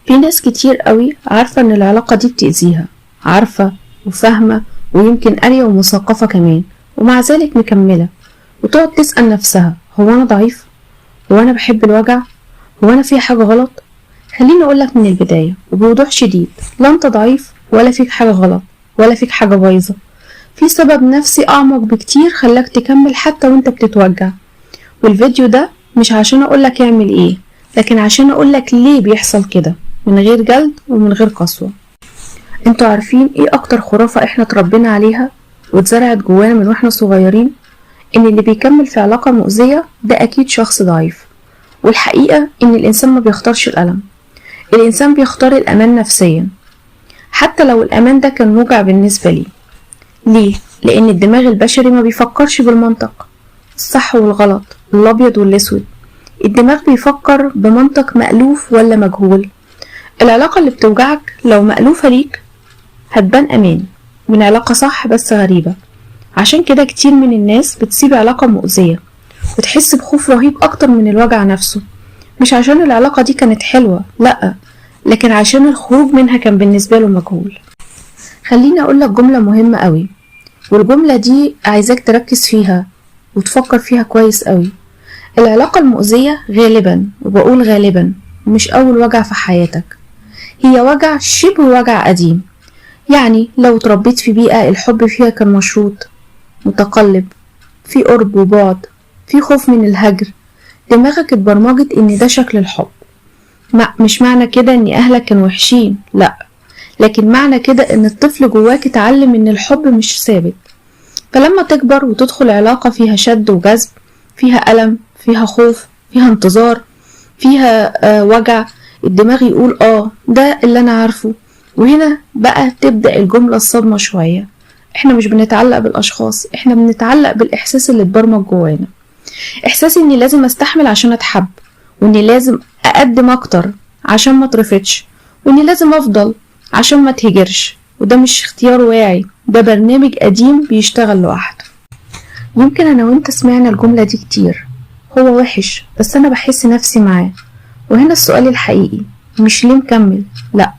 في ناس كتير قوي عارفة ان العلاقة دي بتأذيها، عارفة وفاهمة ويمكن قارية ومثقفة كمان، ومع ذلك مكملة وتقعد تسأل نفسها: هو انا ضعيف؟ هو انا بحب الوجع؟ هو انا في حاجة غلط؟ خليني اقولك من البداية وبوضوح شديد: لا انت ضعيف ولا فيك حاجة غلط ولا فيك حاجة بايظة. في سبب نفسي اعمق بكتير خلاك تكمل حتى وانت بتتوجع، والفيديو ده مش عشان اقولك اعمل ايه، لكن عشان اقولك ليه بيحصل كده، من غير جلد ومن غير قسوة. انتوا عارفين ايه اكتر خرافة احنا اتربينا عليها واتزرعت جوانا من واحنا صغيرين؟ ان اللي بيكمل في علاقة مؤذية ده اكيد شخص ضعيف. والحقيقة ان الانسان ما بيختارش الألم، الانسان بيختار الامان نفسيا، حتى لو الامان ده كان موجع بالنسبة ليه. ليه؟ لان الدماغ البشري ما بيفكرش بالمنطق، الصح والغلط، الابيض والاسود. الدماغ بيفكر بمنطق مألوف ولا مجهول. العلاقة اللي بتوجعك لو مألوفة ليك هتبان أمان من علاقة صح بس غريبة. عشان كده كتير من الناس بتسيب علاقة مؤذية وتحس بخوف رهيب أكتر من الوجع نفسه، مش عشان العلاقة دي كانت حلوة، لأ، لكن عشان الخروج منها كان بالنسبة له مجهول. خليني أقولك جملة مهمة قوي، والجملة دي عايزاك تركز فيها وتفكر فيها كويس قوي. العلاقة المؤذية غالبا، وبقول غالبا، مش أول وجع في حياتك، هي وجع شبه وجع قديم. يعني لو اتربيت في بيئة الحب فيها كان مشروط، متقلب، في قرب وبعد، في خوف من الهجر، دماغك اتبرمجت ان ده شكل الحب. مش معنى كده ان اهلك كانوا وحشين، لا، لكن معنى كده ان الطفل جواك اتعلم ان الحب مش ثابت. فلما تكبر وتدخل علاقة فيها شد وجذب، فيها ألم، فيها خوف، فيها انتظار، فيها وجع، الدماغ يقول ده اللي انا عارفه. وهنا بقى تبدأ الجملة الصدمة شوية. احنا مش بنتعلق بالاشخاص، احنا بنتعلق بالاحساس اللي اتبرمج جوانا. احساس اني لازم استحمل عشان اتحب، واني لازم اقدم اكتر عشان ما اترفضش، واني لازم افضل عشان ما اتهجرش. وده مش اختيار واعي، ده برنامج قديم بيشتغل لوحده. يمكن انا وانت سمعنا الجملة دي كتير: هو وحش بس انا بحس نفسي معاه. وهنا السؤال الحقيقي مش ليه مكمل، لا،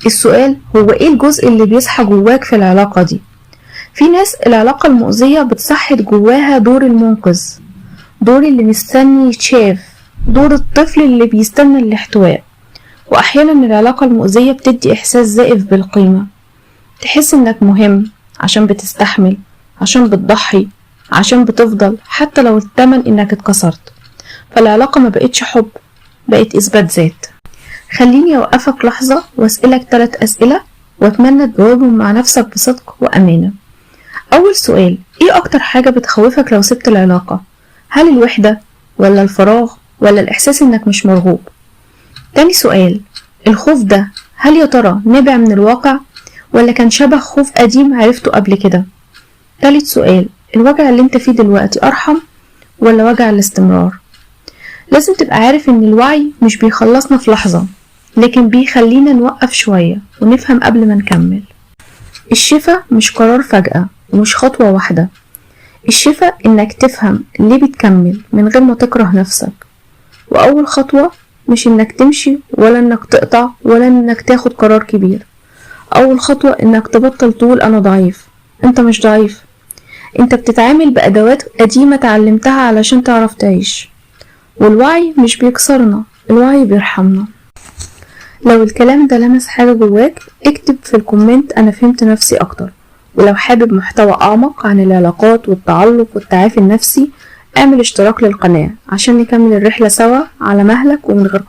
السؤال هو ايه الجزء اللي بيصحى جواك في العلاقة دي. في ناس العلاقة المؤذية بتصحد جواها دور المنقذ، دور اللي مستني يتشاف، دور الطفل اللي بيستنى الاحتواء. واحيانا العلاقة المؤذية بتدي احساس زائف بالقيمة، تحس انك مهم عشان بتستحمل، عشان بتضحي، عشان بتفضل حتى لو الثمن انك اتكسرت. فالعلاقة ما بقتش حب، بقت اثبات ذات. خليني اوقفك لحظة واسألك 3 اسئلة واتمنى تجاوبهم مع نفسك بصدق وامانة. اول سؤال: ايه اكتر حاجة بتخوفك لو سبت العلاقة؟ هل الوحدة ولا الفراغ ولا الاحساس انك مش مرغوب؟ تاني سؤال: الخوف ده هل يا ترى نابع من الواقع ولا كان شبه خوف قديم عرفته قبل كده؟ تالت سؤال: الوجع اللي انت فيه دلوقتي ارحم ولا وجع الاستمرار؟ لازم تبقى عارف ان الوعي مش بيخلصنا في لحظة، لكن بيخلينا نوقف شوية ونفهم قبل ما نكمل. الشفاء مش قرار فجأة ومش خطوة واحدة. الشفاء انك تفهم ليه بتكمل من غير ما تكره نفسك. واول خطوة مش انك تمشي ولا انك تقطع ولا انك تاخد قرار كبير. اول خطوة انك تبطل تقول انا ضعيف. انت مش ضعيف، انت بتتعامل بأدوات قديمة تعلمتها علشان تعرف تعيش. والوعي مش بيكسرنا، الوعي بيرحمنا. لو الكلام ده لمس حاجة جواك اكتب في الكومنت انا فهمت نفسي اكتر. ولو حابب محتوى اعمق عن العلاقات والتعلق والتعافي النفسي اعمل اشتراك للقناة عشان نكمل الرحلة سوا على مهلك ومن غير قطع.